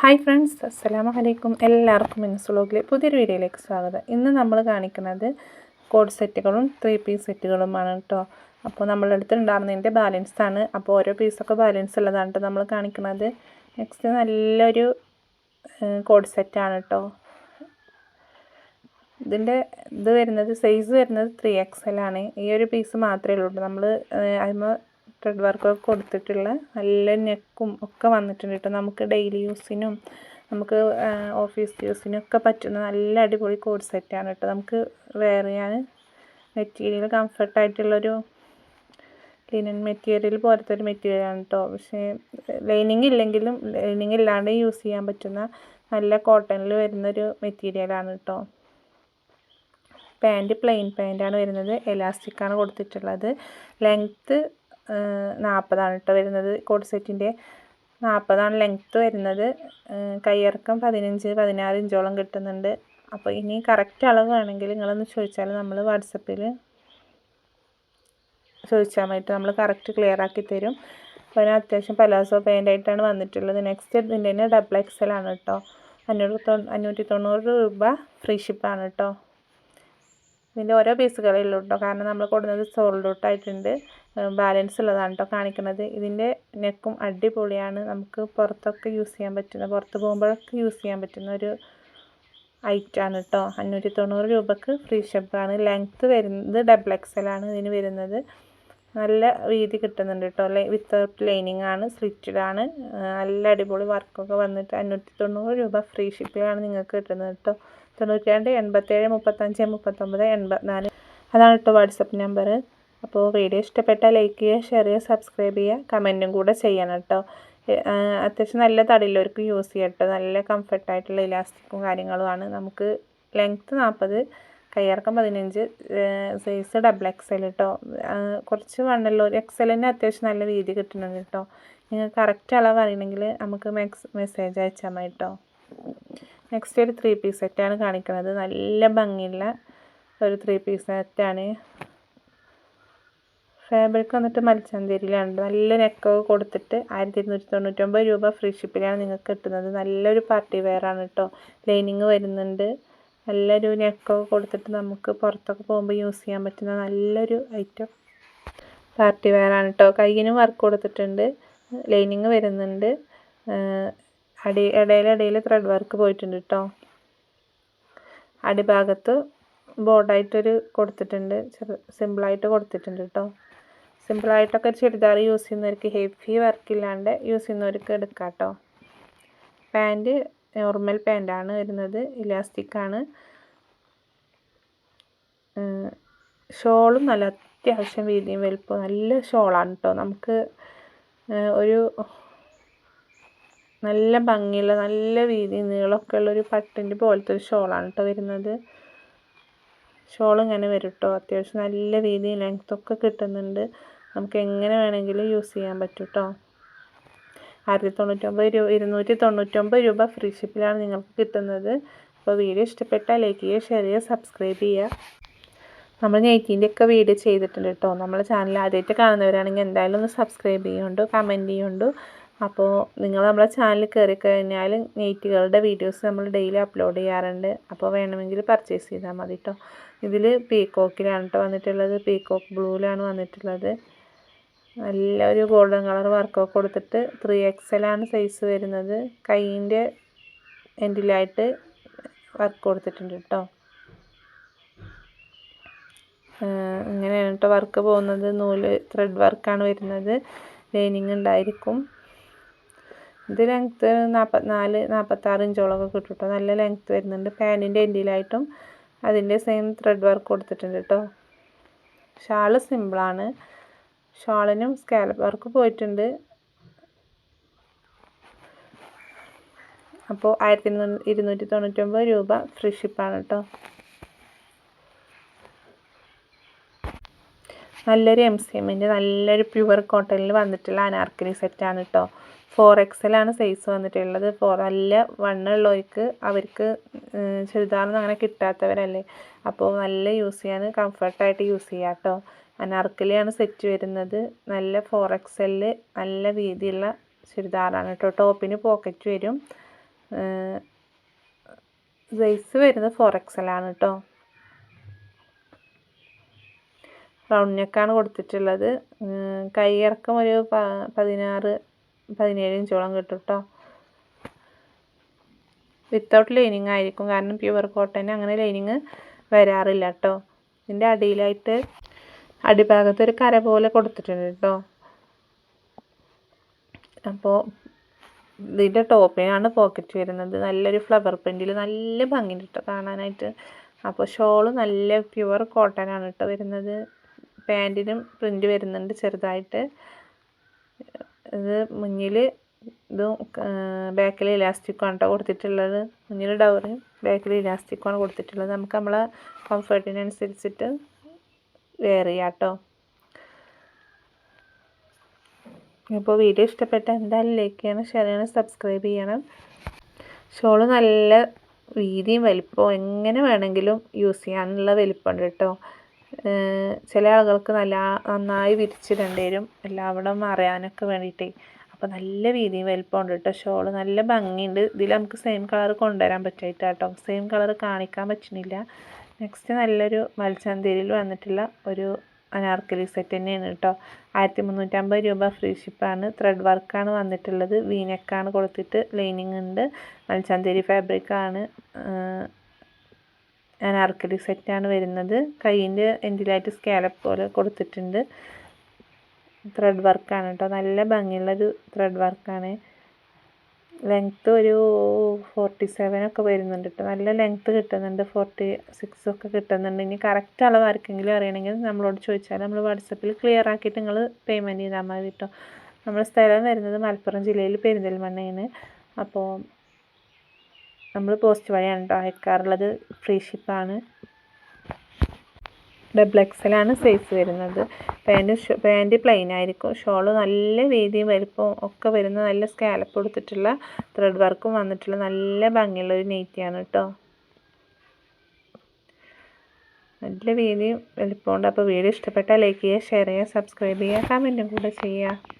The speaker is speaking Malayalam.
ഹായ് ഫ്രണ്ട്സ്, അസ്സലാമു അലൈക്കും. എല്ലാവർക്കും മിൻസ് വ്ലോഗിലെ പുതിയൊരു വീഡിയോയിലേക്ക് സ്വാഗതം. ഇന്ന് നമ്മൾ കാണിക്കുന്നത് കോഡ് സെറ്റുകളും 3 പീസ് സെറ്റുകളുമാണ് കേട്ടോ. അപ്പോൾ നമ്മളുടെ അടുത്ത് ഉണ്ടാകുന്നതിൻ്റെ ബാലൻസ് ആണ്. അപ്പോൾ ഓരോ പീസൊക്കെ ബാലൻസ് ഉള്ളതാണ് കേട്ടോ നമ്മൾ കാണിക്കുന്നത്. നെക്സ്റ്റ് നല്ലൊരു കോഡ് സെറ്റാണ് കേട്ടോ. ഇതിൻ്റെ വരുന്നത് സൈസ് വരുന്നത് 3XL ആണ്. ഈ ഒരു പീസ് മാത്രമേ ഉള്ളൂ. നമ്മൾ അതിന് ത്രെഡ് വർക്കൊക്കെ കൊടുത്തിട്ടുള്ള നല്ല നെക്കും ഒക്കെ വന്നിട്ടുണ്ട് കേട്ടോ. നമുക്ക് ഡെയിലി യൂസിനും നമുക്ക് ഓഫീസ് യൂസിനും ഒക്കെ പറ്റുന്ന നല്ല അടിപൊളി കോഡ് സെറ്റാണ് കേട്ടോ. നമുക്ക് വെയർ ചെയ്യാൻ മെറ്റീരിയൽ കംഫർട്ടായിട്ടുള്ളൊരു ലിനൻ മെറ്റീരിയൽ പോലത്തെ ഒരു മെറ്റീരിയലാണ് കേട്ടോ. പക്ഷേ ലൈനിങ് ഇല്ലെങ്കിലും ലൈനിങ് ഇല്ലാണ്ട് യൂസ് ചെയ്യാൻ പറ്റുന്ന നല്ല കോട്ടണിൽ വരുന്നൊരു മെറ്റീരിയലാണ് കേട്ടോ. പാൻറ്റ് പ്ലെയിൻ പാൻറ്റാണ് വരുന്നത്. എലാസ്റ്റിക്കാണ് കൊടുത്തിട്ടുള്ളത്. ലെങ്ത്ത് 40 കേട്ടോ വരുന്നത്. കോഡ് സെറ്റിൻ്റെ 40 ലെങ്ത്ത് വരുന്നത്. കയ്യിറക്കം 15-16 ഇഞ്ചോളം കിട്ടുന്നുണ്ട്. അപ്പോൾ ഇനി കറക്റ്റ് അളവ് വേണമെങ്കിൽ നിങ്ങളൊന്ന് ചോദിച്ചാൽ നമ്മൾ വാട്സപ്പിൽ ചോദിച്ചാൽ മതി. നമ്മൾ കറക്റ്റ് ക്ലിയർ ആക്കി തരും. അപ്പോൾ അതിന് അത്യാവശ്യം പലാസോ പാൻറ്റായിട്ടാണ് വന്നിട്ടുള്ളത്. നെക്സ്റ്റ് ഇതിൻ്റെ തന്നെ XXL ആണ് കേട്ടോ. 590 രൂപ ഫ്രീ ഷിപ്പാണ് കേട്ടോ. ഇതിൻ്റെ ഓരോ പീസുകളേ ഉള്ളൂ കേട്ടോ. കാരണം നമ്മൾ കൊടുക്കുന്നത് സോൾഡ് ഔട്ട് ആയിട്ടുണ്ട്. ബാലൻസ് ഉള്ളതാണ് കേട്ടോ കാണിക്കുന്നത്. ഇതിൻ്റെ നെക്കും അടിപൊളിയാണ്. നമുക്ക് പുറത്തൊക്കെ യൂസ് ചെയ്യാൻ പറ്റുന്ന, പുറത്ത് പോകുമ്പോഴൊക്കെ യൂസ് ചെയ്യാൻ പറ്റുന്ന ഒരു ഐറ്റമാണ് കേട്ടോ. 590 രൂപക്ക് ഫ്രീ ഷിപ്പാണ്. ലെങ്ത്ത് വരുന്നത് XXL ആണ് ഇതിന് വരുന്നത്. നല്ല വീതി കിട്ടുന്നുണ്ട് കേട്ടോ. വിത്തൗട്ട് ലൈനിങ് ആണ്, സ്ലിറ്റഡ് ആണ്. നല്ല അടിപൊളി വർക്കൊക്കെ വന്നിട്ട് 590 രൂപ ഫ്രീ ഷിപ്പിലാണ് നിങ്ങൾക്ക് കിട്ടുന്നത് കേട്ടോ. 92 87 35 39 84 അതാണ് കേട്ടോ വാട്സപ്പ് നമ്പർ. അപ്പോൾ വീഡിയോ ഇഷ്ടപ്പെട്ടാൽ ലൈക്ക് ചെയ്യുക, ഷെയർ ചെയ്യുക, സബ്സ്ക്രൈബ് ചെയ്യുക, കമൻറ്റും കൂടെ ചെയ്യണം കേട്ടോ. അത്യാവശ്യം നല്ല തടിയുള്ളവർക്ക് യൂസ് ചെയ്യാം കേട്ടോ. നല്ല കംഫർട്ടായിട്ടുള്ള ഇലാസ്റ്റിക്കും കാര്യങ്ങളുമാണ്. നമുക്ക് ലെങ്ത്ത് 40, കയ്യിറക്കം 15, സൈസ് XXL കേട്ടോ. കുറച്ച് വണ്ണുള്ളൊരു XLന് അത്യാവശ്യം നല്ല വീതി കിട്ടുന്നുണ്ട് കേട്ടോ. നിങ്ങൾക്ക് കറക്റ്റ് അളവ് അറിയണമെങ്കിൽ നമുക്ക് മെസ്സേജ് അയച്ചാൽ മതി കേട്ടോ. നെക്സ്റ്റ് ഒരു 3 പീസ് സെറ്റാണ് കാണിക്കുന്നത്. നല്ല ഭംഗിയുള്ള ഒരു 3 പീസ് സെറ്റാണ്. ഫാബ്രിക് വന്നിട്ട് മൽച്ചന്തേരിയിലാണ്. നല്ല നെക്കൊക്കെ കൊടുത്തിട്ട് 1299 രൂപ ഫ്രീ ഷിപ്പിലാണ് നിങ്ങൾക്ക് കിട്ടുന്നത്. നല്ലൊരു പാർട്ടി വെയറാണ് കേട്ടോ. ലൈനിങ് വരുന്നുണ്ട്. നല്ലൊരു നെക്കൊക്കെ കൊടുത്തിട്ട് നമുക്ക് പുറത്തൊക്കെ പോകുമ്പോൾ യൂസ് ചെയ്യാൻ പറ്റുന്ന നല്ലൊരു ഐറ്റം പാർട്ടി വെയറാണ് കേട്ടോ. കയ്യിനും വർക്ക് കൊടുത്തിട്ടുണ്ട്. ലൈനിങ് വരുന്നുണ്ട്. ഇടയിൽ ത്രെഡ് വർക്ക് പോയിട്ടുണ്ട് കേട്ടോ. അടിഭാഗത്ത് ബോർഡായിട്ടൊരു കൊടുത്തിട്ടുണ്ട്. സിമ്പിളായിട്ട് കൊടുത്തിട്ടുണ്ട് കേട്ടോ. സിമ്പിളായിട്ടൊക്കെ ചുരിദാർ യൂസ് ചെയ്യുന്നവർക്ക്, ഹെവി വർക്കില്ലാണ്ട് യൂസ് ചെയ്യുന്നവർക്ക് എടുക്കാം കേട്ടോ. പാൻറ്റ് നോർമൽ പാൻറ്റാണ് വരുന്നത്. ഇലാസ്റ്റിക്കാണ്. ഷോളും നല്ല അത്യാവശ്യം വീതിയും വലുപ്പം നല്ല ഷോളാണ് കേട്ടോ. നമുക്ക് ഒരു നല്ല ഭംഗിയുള്ള നല്ല വീതി നീളമൊക്കെ ഉള്ളൊരു പട്ടിൻ്റെ പോലത്തെ ഒരു ഷോളാണ് കേട്ടോ വരുന്നത്. ഷോൾ ഇങ്ങനെ വരും കേട്ടോ. അത്യാവശ്യം നല്ല വീതി ലെങ്ത്തൊക്കെ കിട്ടുന്നുണ്ട്. നമുക്ക് എങ്ങനെ വേണമെങ്കിലും യൂസ് ചെയ്യാൻ പറ്റും കേട്ടോ. 299 രൂപ ഫ്രീ ഷിപ്പിലാണ് നിങ്ങൾക്ക് കിട്ടുന്നത്. അപ്പോൾ വീഡിയോ ഇഷ്ടപ്പെട്ടാൽ ലൈക്ക് ചെയ്യുക, ഷെയർ ചെയ്യുക, സബ്സ്ക്രൈബ് ചെയ്യുക. നമ്മൾ നെയ്റ്റിൻ്റെ ഒക്കെ വീഡിയോ ചെയ്തിട്ടുണ്ട് കേട്ടോ. നമ്മളെ ചാനൽ ആദ്യമായിട്ട് കാണുന്നവരാണെങ്കിൽ എന്തായാലും ഒന്ന് സബ്സ്ക്രൈബ് ചെയ്യുന്നുണ്ട്, കമൻറ്റ് ചെയ്യുന്നുണ്ട്. അപ്പോൾ നിങ്ങൾ നമ്മളെ ചാനൽ കയറി കഴിഞ്ഞാൽ നെയ്റ്റുകളുടെ വീഡിയോസ് നമ്മൾ ഡെയിലി അപ്ലോഡ് ചെയ്യാറുണ്ട്. അപ്പോൾ വേണമെങ്കിൽ പർച്ചേസ് ചെയ്താൽ മതി കേട്ടോ. ഇതിൽ പീക്കോക്കിലാണ് കേട്ടോ വന്നിട്ടുള്ളത്. പീക്കോക്ക് ബ്ലൂവിലാണ് വന്നിട്ടുള്ളത്. നല്ലൊരു ഗോൾഡൻ കളർ വർക്കൊക്കെ കൊടുത്തിട്ട് 3XL ആണ് സൈസ് വരുന്നത്. കൈയിൻ്റെ എൻഡിലായിട്ട് വർക്ക് കൊടുത്തിട്ടുണ്ട് കേട്ടോ. ഇങ്ങനെയാണ് കേട്ടോ വർക്ക് പോകുന്നത്. നൂല് ത്രെഡ് വർക്കാണ് വരുന്നത്. ലൈനിങ് ഉണ്ടായിരിക്കും. ഇത് ലെങ്ത്ത് 44-46 ഇഞ്ചോളമൊക്കെ കിട്ടും കേട്ടോ. നല്ല ലെങ്ത്ത് വരുന്നുണ്ട്. പാൻറ്റിൻ്റെ എൻഡിലായിട്ടും അതിൻ്റെ സെയിം ത്രെഡ് വർക്ക് കൊടുത്തിട്ടുണ്ട് കേട്ടോ. ഷാള് സിമ്പിളാണ്. ഷാളിനും സ്കാലപ്പ് വർക്ക് പോയിട്ടുണ്ട്. അപ്പോൾ 1299 രൂപ ഫ്രീ ഷിപ്പാണ് കേട്ടോ. നല്ലൊരു MCMൻ്റെ നല്ലൊരു പ്യുവർ കോട്ടണിൽ വന്നിട്ടുള്ള അനാർക്കലി സെറ്റാണ് കേട്ടോ. 4XL ആണ് സൈസ് വന്നിട്ടുള്ളത്. നല്ല വണ്ണമുള്ളവർക്ക്, അവർക്ക് ചുരിദാറൊന്നും അങ്ങനെ കിട്ടാത്തവരല്ലേ, അപ്പോൾ നല്ല യൂസ് ചെയ്യാൻ കംഫർട്ടായിട്ട് യൂസ് ചെയ്യാം കേട്ടോ. അനാർക്കലിയാണ് സെറ്റ് വരുന്നത്. നല്ല 4XL നല്ല വീതിയുള്ള ചുരിദാറാണ് കേട്ടോ. ടോപ്പിന് പോക്കറ്റ് വരും. സൈസ് വരുന്നത് 4XL ആണ് കേട്ടോ. റൗണ്ട് നെക്കാണ് കൊടുത്തിട്ടുള്ളത്. കൈയിറക്കം ഒരു 16-17 ഇഞ്ചോളം കിട്ടും കേട്ടോ. വിത്തൗട്ട് ലൈനിങ് ആയിരിക്കും, കാരണം പ്യുവർ കോട്ടൺ അങ്ങനെ ലൈനിങ് വരാറില്ല കേട്ടോ. ഇതിൻ്റെ അടിയിലായിട്ട് അടിഭാഗത്ത് ഒരു കര പോലെ കൊടുത്തിട്ടുണ്ട് കേട്ടോ. അപ്പോൾ ഇതിൻ്റെ ടോപ്പിനാണ് പോക്കറ്റ് വരുന്നത്. നല്ലൊരു ഫ്ലവർ പ്രിൻറ്റിൽ നല്ല ഭംഗിയുണ്ട് കേട്ടോ കാണാനായിട്ട്. അപ്പോൾ ഷോള് നല്ല പ്യുവർ കോട്ടൺ ആണ് കേട്ടോ വരുന്നത്. പാൻറ്റിനും പ്രിൻറ്റ് വരുന്നുണ്ട് ചെറുതായിട്ട്. ഇത് മുന്നിൽ ഇതും ബാക്കിൽ ഇലാസ്റ്റിക്കാണ് കേട്ടോ കൊടുത്തിട്ടുള്ളത്. മുന്നിൽ ഡൗറിയും ബാക്കിൽ ഇലാസ്റ്റിക്കുമാണ് കൊടുത്തിട്ടുള്ളത്. നമുക്ക് നമ്മളെ കംഫർട്ടിനനുസരിച്ചിട്ട് വെയർ ചെയ്യാം കേട്ടോ. അപ്പോൾ വീഡിയോ ഇഷ്ടപ്പെട്ട എന്തായാലും ലൈക്ക് ചെയ്യണം, ഷെയർ ചെയ്യണം, സബ്സ്ക്രൈബ് ചെയ്യണം. ഷോള് നല്ല വീതിയും വലിപ്പവും എങ്ങനെ വേണമെങ്കിലും യൂസ് ചെയ്യാനുള്ള വലിപ്പമുണ്ട് കേട്ടോ. ചില ആളുകൾക്ക് നന്നായി വിരിച്ചിടേണ്ടി വരും എല്ലാവിടം അറിയാനൊക്കെ വേണ്ടിയിട്ടേ. അപ്പോൾ നല്ല വീതിയും വലിപ്പമുണ്ട് കേട്ടോ. ഷോള് നല്ല ഭംഗിയുണ്ട്. ഇതിൽ നമുക്ക് സെയിം കളർ കൊണ്ടുവരാൻ പറ്റായിട്ട് കേട്ടോ. സെയിം കളർ കാണിക്കാൻ പറ്റുന്നില്ല. നെക്സ്റ്റ് നല്ലൊരു മൽച്ചന്തേരിയിൽ വന്നിട്ടുള്ള ഒരു അനാർക്കലി സെറ്റ് തന്നെയാണ് കേട്ടോ. 1350 രൂപ ഫ്രീ ഷിപ്പാണ്. ത്രെഡ് വർക്കാണ് വന്നിട്ടുള്ളത്. വീനെക്കാണ് കൊടുത്തിട്ട് ലൈനിങ് ഉണ്ട്. മൽച്ചന്തേരി ഫാബ്രിക്കാണ്. അനാർക്കലി സെറ്റാണ് വരുന്നത്. കൈയിൻ്റെ എൻഡിലായിട്ട് സ്കാലപ്പ് പോലെ കൊടുത്തിട്ടുണ്ട്. ത്രെഡ് വർക്കാണ് കേട്ടോ. നല്ല ഭംഗിയുള്ളൊരു ത്രെഡ് വർക്കാണ്. ലെങ്ത്ത് ഒരു 47 ഒക്കെ വരുന്നുണ്ട് കേട്ടോ. നല്ല ലെങ്ത്ത് കിട്ടുന്നുണ്ട്. 46 ഒക്കെ കിട്ടുന്നുണ്ട്. ഇനി കറക്റ്റ് അളവ് ആർക്കെങ്കിലും അറിയണമെങ്കിൽ നമ്മളോട് ചോദിച്ചാൽ നമ്മൾ വാട്സപ്പിൽ ക്ലിയർ ആക്കിയിട്ട് നിങ്ങൾ പേയ്മെൻറ്റ് ചെയ്താൽ മതി കേട്ടോ. നമ്മുടെ സ്ഥലം വരുന്നത് മലപ്പുറം ജില്ലയിൽ പെരിന്തൽമണ്ണയാണ്. അപ്പോൾ നമ്മൾ പോസ്റ്റ് വഴിയാണ് കേട്ടോ അയക്കാറുള്ളത്. ഫ്രീ ഷിപ്പാണ്. XXL ആണ് സൈസ് വരുന്നത്. പാൻറ്റ് പ്ലെയിൻ ആയിരിക്കും. ഷോള് നല്ല വീതിയും വലിപ്പവും ഒക്കെ വരുന്ന നല്ല സ്കാലപ്പ് കൊടുത്തിട്ടുള്ള ത്രെഡ് വർക്കും വന്നിട്ടുള്ള നല്ല ഭംഗിയുള്ളൊരു നൈറ്റിയാണ് കേട്ടോ. നല്ല വീതിയും വലിപ്പമുണ്ട്. അപ്പോൾ വീഡിയോ ഇഷ്ടപ്പെട്ടാൽ ലൈക്ക് ചെയ്യുക, ഷെയർ ചെയ്യുക, സബ്സ്ക്രൈബ് ചെയ്യുക, കമൻറ്റും കൂടെ ചെയ്യുക.